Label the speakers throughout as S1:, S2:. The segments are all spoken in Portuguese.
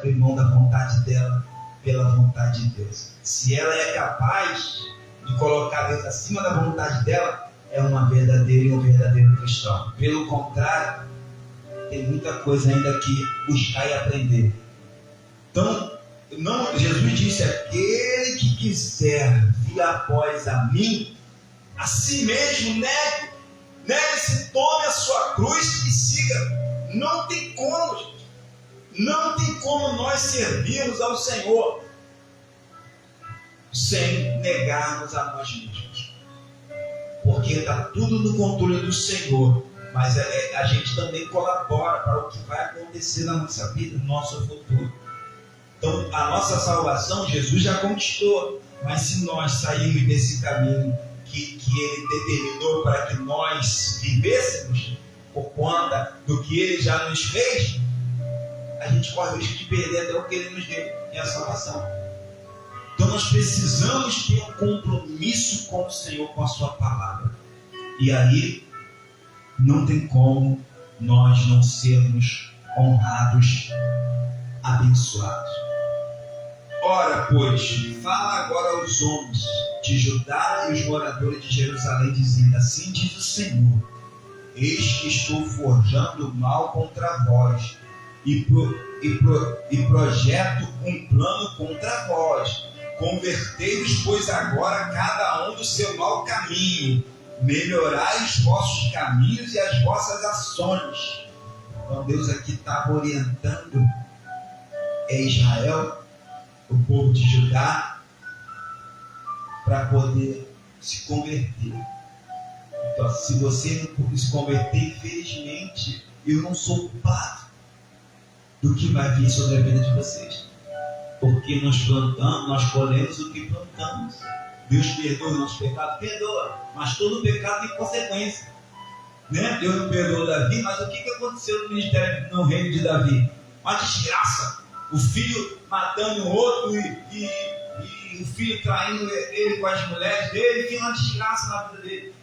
S1: abrir mão da vontade dela pela vontade de Deus. Se ela é capaz de colocar Deus acima da vontade dela, é uma verdadeira e um verdadeiro cristão. Pelo contrário, tem muita coisa ainda que buscar e aprender. Então, Jesus disse: aquele que quiser vir após a mim, a si mesmo negue-se, tome a sua cruz e siga. Não tem como, gente. Não tem como nós servirmos ao Senhor sem negarmos a nós mesmos, porque está tudo no controle do Senhor, mas a gente também colabora para o que vai acontecer na nossa vida, no nosso futuro. Então, a nossa salvação, Jesus já conquistou, mas se nós sairmos desse caminho que Ele determinou para que nós vivêssemos, por conta do que Ele já nos fez, a gente corre o risco de perder até o que Ele nos deu, que é a salvação. Então nós precisamos ter um compromisso com o Senhor, com a sua palavra. E aí não tem como nós não sermos honrados, abençoados. Ora, pois, fala agora aos homens de Judá e os moradores de Jerusalém, dizendo: assim diz o Senhor: eis que estou forjando mal contra vós, e projeto um plano contra vós. Convertei-vos, pois, agora cada um do seu mau caminho, melhorai os vossos caminhos e as vossas ações. Então Deus aqui estava orientando Israel, o povo de Judá, para poder se converter. Então, se você não se converter, infelizmente, eu não sou culpado do que vai vir sobre a vida de vocês, porque nós plantamos, nós colhemos o que plantamos. Deus perdoa o nosso pecado? Perdoa, mas todo pecado tem consequência, né? Deus não perdoou Davi, mas o que aconteceu no ministério, no reino de Davi? Uma desgraça, o filho matando o outro e o filho traindo ele com as mulheres dele, tem uma desgraça na vida dele.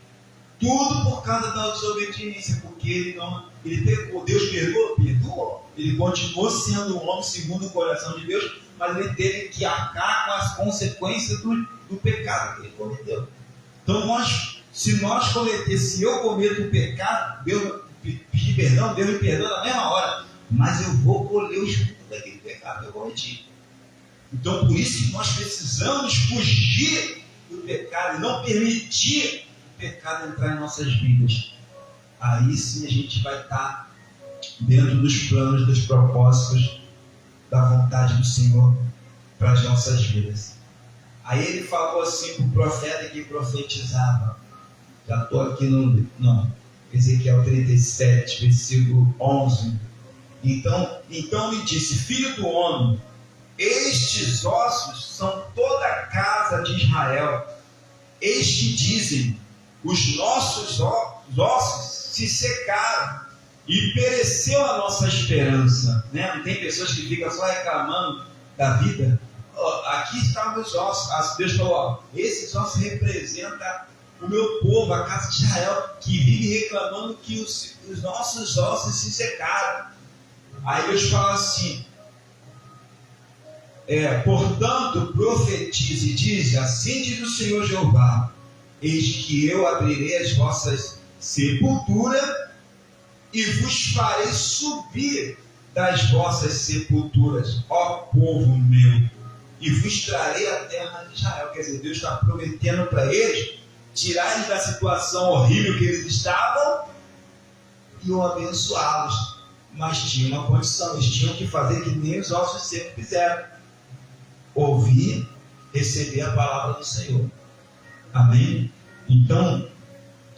S1: Tudo por causa da desobediência, porque ele pecou. Deus perdoou. Ele continuou sendo um homem segundo o coração de Deus, mas ele teve que arcar com as consequências do pecado que ele cometeu. Então, se eu cometo um pecado, Deus pedir perdão, Deus me perdoa na mesma hora, mas eu vou colher os frutos daquele pecado que eu cometi. Então, por isso que nós precisamos fugir do pecado e não permitir o pecado entrar em nossas vidas. Aí sim a gente vai estar dentro dos planos, dos propósitos da vontade do Senhor para as nossas vidas. Aí ele falou assim para o profeta que profetizava. Já estou aqui no Ezequiel 37, versículo 11. Então me disse: filho do homem, estes ossos são toda a casa de Israel. Estes dizem: os nossos ossos se secaram e pereceu a nossa esperança, né? Não tem pessoas que ficam só reclamando da vida. Aqui estavam os ossos. Deus falou: esses ossos representam o meu povo, a casa de Israel, que vive reclamando que os nossos ossos se secaram. Aí Deus fala assim: portanto, profetize e diz: assim diz o Senhor Jeová: eis que eu abrirei as vossas sepulturas e vos farei subir das vossas sepulturas, ó povo meu, e vos trarei a terra de Israel. Quer dizer, Deus está prometendo para eles tirar eles da situação horrível que eles estavam e o abençoá-los. Mas tinha uma condição: eles tinham que fazer que nem os ossos secos fizeram: ouvir, receber a palavra do Senhor. Amém? Então,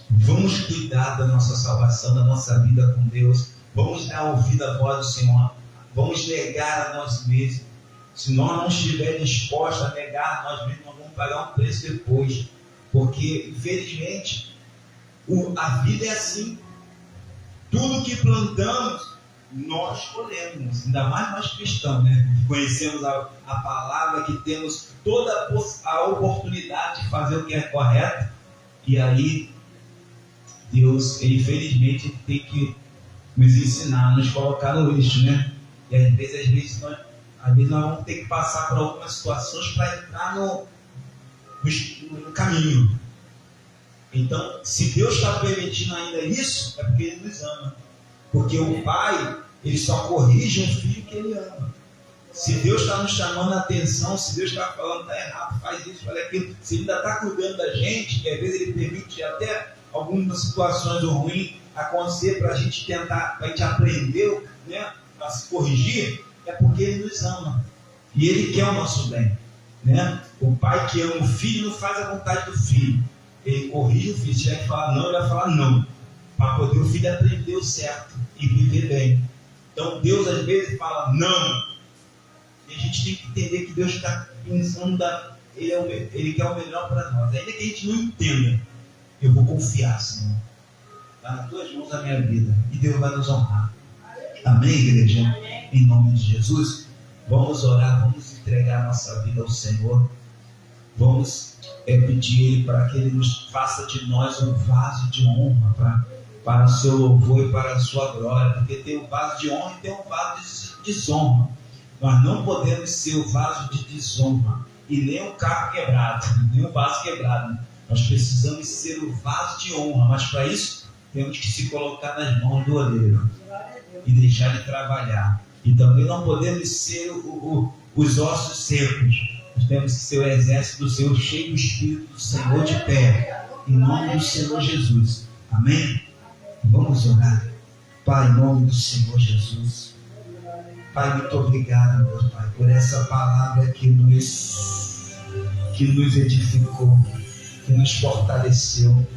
S1: vamos cuidar da nossa salvação, da nossa vida com Deus. Vamos dar ouvido à voz do Senhor. Vamos negar a nós mesmos. Se nós não estivermos dispostos a negar a nós mesmos, nós vamos pagar um preço depois. Porque, infelizmente, a vida é assim. Tudo que plantamos, nós colhemos. Ainda mais nós cristãos, né? Que conhecemos a palavra, que temos toda a oportunidade de fazer o que é correto. E aí, Deus, infelizmente, tem que nos ensinar, nos colocar no eixo, né? E às vezes Às vezes nós vamos ter que passar por algumas situações para entrar no caminho. Então, se Deus está permitindo ainda isso, é porque Ele nos ama. Porque o Pai, Ele só corrige um filho que Ele ama. Se Deus está nos chamando a atenção, se Deus está falando, está errado, faz isso, faz aquilo, se Ele ainda está cuidando da gente, que às vezes Ele permite até algumas situações ruins acontecer para a gente tentar, para a gente aprender, né, a se corrigir, é porque Ele nos ama. E Ele quer o nosso bem. Né? O pai que ama o filho não faz a vontade do filho. Ele corrige o filho. Se tiver que falar não, ele vai falar não. Para poder o filho aprender o certo e viver bem. Então Deus às vezes fala não. E a gente tem que entender que Deus está pensando, Ele quer o melhor para nós. Ainda que a gente não entenda, eu vou confiar, Senhor. Está nas tuas mãos a minha vida. E Deus vai nos honrar. Amém, igreja? Amém. Em nome de Jesus. Vamos orar, vamos entregar a nossa vida ao Senhor. Vamos pedir Ele para que Ele nos faça de nós um vaso de honra para o seu louvor e para a sua glória. Porque tem um vaso de honra e tem um vaso de desonra. Nós não podemos ser o vaso de desonra e nem um carro quebrado, nem um vaso quebrado. Nós precisamos ser o vaso de honra, mas para isso temos que se colocar nas mãos do oleiro e deixar Ele trabalhar. E também não podemos ser os ossos secos. Nós temos que ser o exército do Senhor, cheio do Espírito do Senhor de pé. Em nome do Senhor Jesus. Amém? Vamos orar. Pai, em nome do Senhor Jesus. Pai, muito obrigado, meu Pai, por essa palavra que nos edificou, que nos fortaleceu.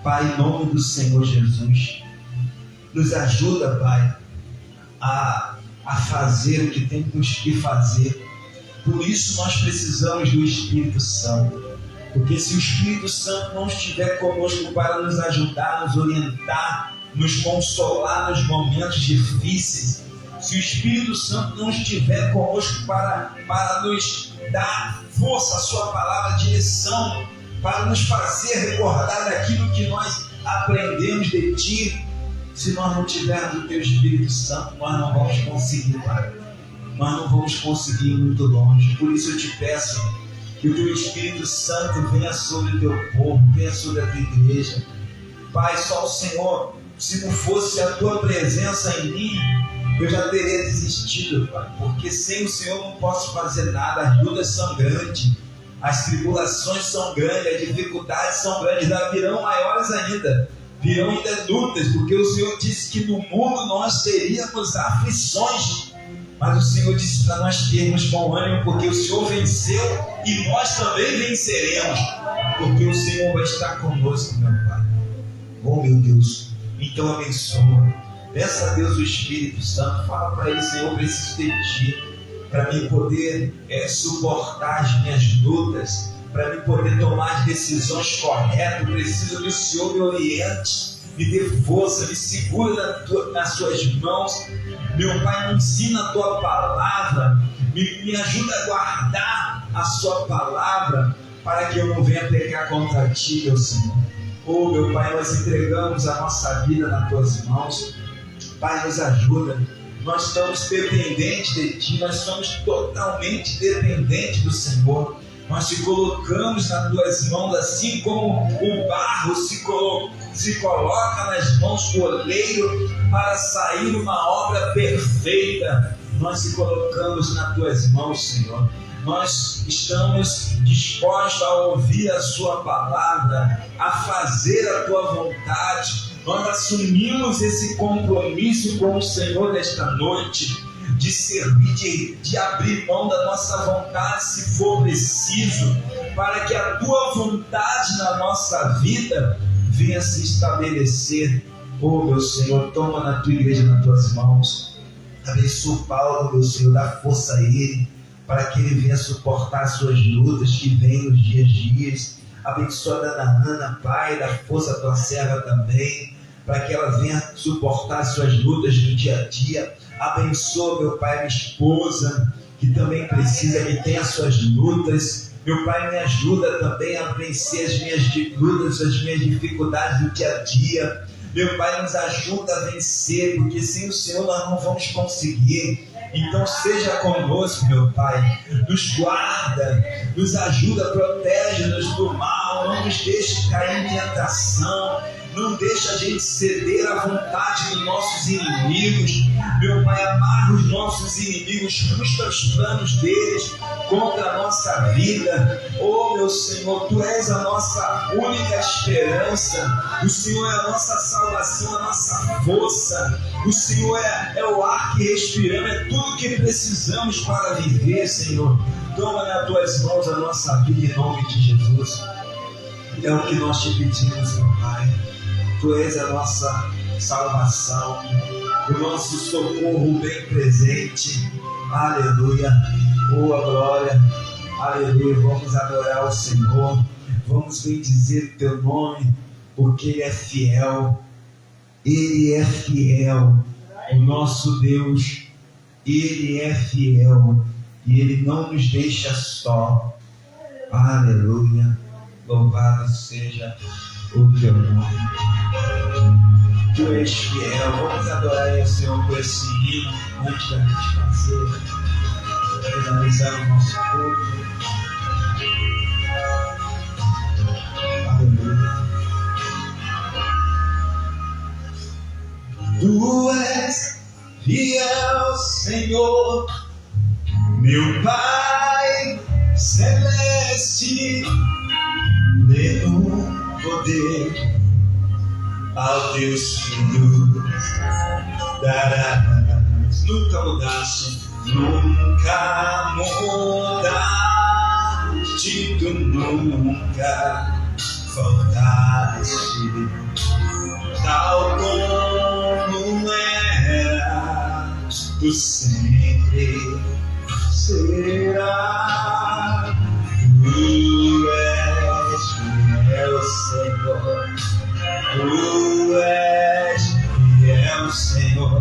S1: Pai, em nome do Senhor Jesus, nos ajuda, Pai, a fazer o que temos que fazer. Por isso nós precisamos do Espírito Santo. Porque se o Espírito Santo não estiver conosco para nos ajudar, nos orientar, nos consolar nos momentos difíceis, se o Espírito Santo não estiver conosco para nos dar força, a sua palavra, direção, para nos fazer recordar daquilo que nós aprendemos de Ti, se nós não tivermos o Teu Espírito Santo, nós não vamos conseguir, Pai. Nós não vamos conseguir ir muito longe. Por isso eu te peço que o Teu Espírito Santo venha sobre o Teu povo, venha sobre a Tua igreja. Pai, só o Senhor, se não fosse a Tua presença em mim, eu já teria desistido, Pai. Porque sem o Senhor eu não posso fazer nada. As lutas são grandes, as tribulações são grandes, as dificuldades são grandes, virão maiores ainda. Virão ainda lutas, porque o Senhor disse que no mundo nós teríamos aflições, mas o Senhor disse para nós termos bom ânimo, porque o Senhor venceu e nós também venceremos, porque o Senhor vai estar conosco, meu Pai. Oh, meu Deus, então abençoa, peça a Deus o Espírito Santo, fala para Ele: Senhor, eu preciso de Ti, para mim poder suportar as minhas lutas, para me poder tomar as decisões corretas. Preciso que o Senhor me oriente, me dê força, me segura nas suas mãos. Meu Pai, me ensina a Tua palavra, me ajuda a guardar a Sua palavra, para que eu não venha pecar contra Ti, meu Senhor. Oh, meu Pai, nós entregamos a nossa vida nas Tuas mãos. Pai, nos ajuda. Nós estamos dependentes de Ti, nós somos totalmente dependentes do Senhor. Nós te colocamos nas Tuas mãos, assim como o barro se coloca nas mãos do oleiro para sair uma obra perfeita. Nós te colocamos nas Tuas mãos, Senhor. Nós estamos dispostos a ouvir a Sua palavra, a fazer a Tua vontade. Nós assumimos esse compromisso com o Senhor nesta noite, de servir, de abrir mão da nossa vontade se for preciso, para que a Tua vontade na nossa vida venha se estabelecer. Oh, meu Senhor, toma na Tua igreja nas Tuas mãos. Abençoa o Paulo, meu Senhor, dá força a ele, para que ele venha suportar as suas lutas que vêm nos dias. Abençoa a Dona Ana, Pai, dá força à Tua serva também, para que ela venha suportar as suas lutas no dia a dia. Abençoa, meu Pai, minha esposa, que também precisa, que tem as suas lutas. Meu Pai, me ajuda também a vencer as minhas lutas, as minhas dificuldades do dia a dia. Meu Pai, nos ajuda a vencer, porque sem o Senhor nós não vamos conseguir. Então seja conosco, meu Pai, nos guarda, nos ajuda, protege-nos do mal, não nos deixe cair em tentação, não deixa a gente ceder à vontade dos nossos inimigos. Meu Pai, amarra os nossos inimigos, frustra os planos deles contra a nossa vida. Oh, meu Senhor, Tu és a nossa única esperança. O Senhor é a nossa salvação, a nossa força. O Senhor é o ar que respiramos, é tudo que precisamos para viver, Senhor. Toma nas Tuas mãos a nossa vida em nome de Jesus. É o que nós te pedimos, meu Pai. Tu és a nossa salvação, o nosso socorro bem presente. Aleluia. Oh, glória. Aleluia. Vamos adorar o Senhor. Vamos bendizer o Teu nome, porque Ele é fiel. Ele é fiel. O nosso Deus, Ele é fiel. E Ele não nos deixa só. Aleluia. Louvado seja o Teu nome. Tu és fiel. Vamos adorar o Senhor com esse hino antes da gente finalizar o nosso culto. Aleluia. Tu és fiel, Senhor, meu Pai celeste, pleno poder ao Teus filhos darás. Nunca mudaste, nunca mudaste, Tu nunca faltaste, tal como eras, Tu sempre serás. Tu és fiel, Senhor. Tu és fiel, Senhor,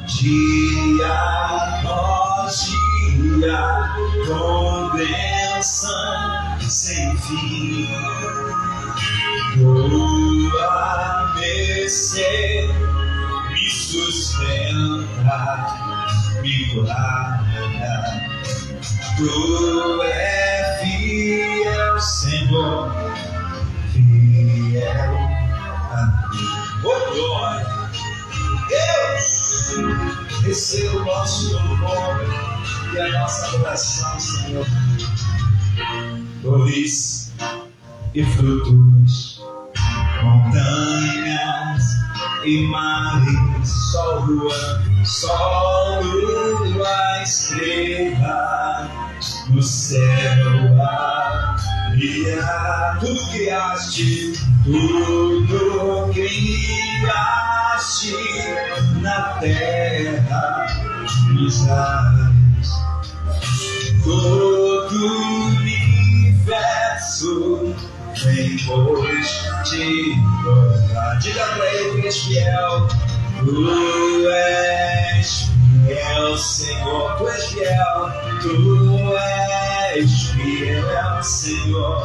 S1: dia após dia, com bênção sem fim. Tua mercê me sustenta, me guarda. Tu és fiel, Senhor, fiel. Oh, glória! Deus, receba o nosso louvor e a nossa adoração, Senhor. Flores e frutos, montanhas e mares, sol, lua, estrela, no céu a brilhar. Tudo criaste, tudo criaste na terra, nos ares, todo o universo vem pois te louvar. Diga pra Ele que és fiel. Tu és fiel, Senhor. Tu és fiel. Tu és fiel, Senhor.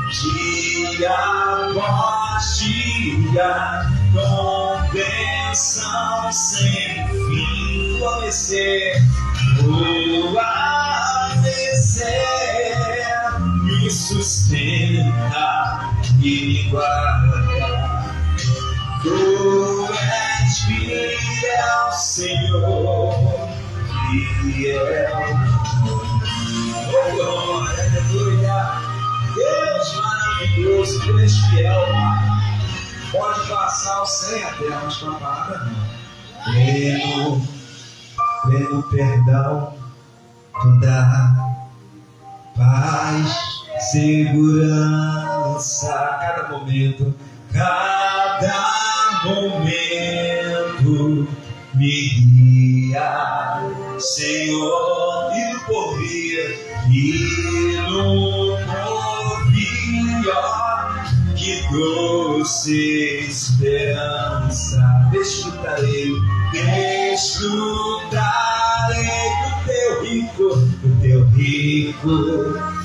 S1: Dia após dia, com bênção sem fim. O amanhecer me sustenta e me guarda. Tu és fiel, Senhor, fiel. Oh, glória, aleluia. Deus maravilhoso, Tu és fiel, Pai. Pode passar o céu e a terra, mas com a palavra não. Pleno perdão, Tu dá paz, segurança, cada momento me guia, Senhor, e no porvir, que doce esperança, desfrutarei do teu rico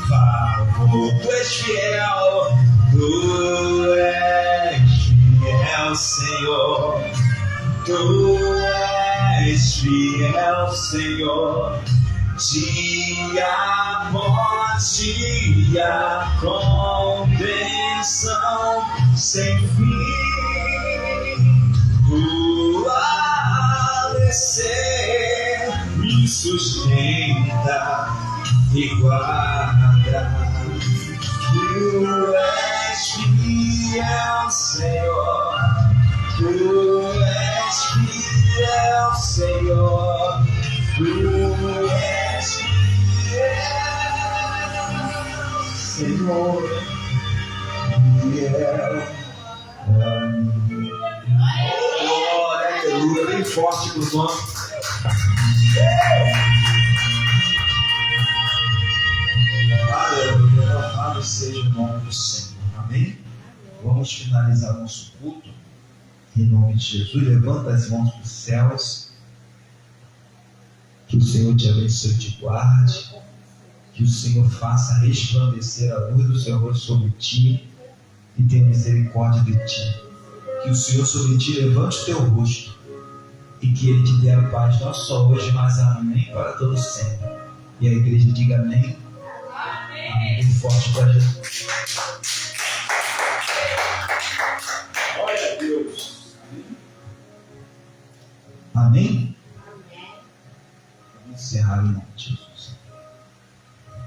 S1: favor. Tu és fiel, Tu és fiel, Senhor. Tu és fiel Senhor, dia após dia, com bênção sem fim. Tua descer me sustenta e guarda. Tu és fiel, Senhor. Tu és fiel, Senhor. Tu és fiel, Senhor. Fiel. Glória, aleluia, bem forte para os homens. Aleluia, louvado seja o nome do Senhor. Amém? Vamos finalizar nosso culto. Em nome de Jesus, levanta as mãos para os céus. Que o Senhor te abençoe e te guarde. Que o Senhor faça resplandecer a luz do seu rosto sobre ti e tenha misericórdia de ti. Que o Senhor sobre ti levante o teu rosto e que Ele te dê a paz, não só hoje, mas amém para todo sempre. E a igreja diga amém. Amém. Bem forte para Jesus. Glória a Deus. Amém? Amém. Vamos encerrar em nome de Jesus.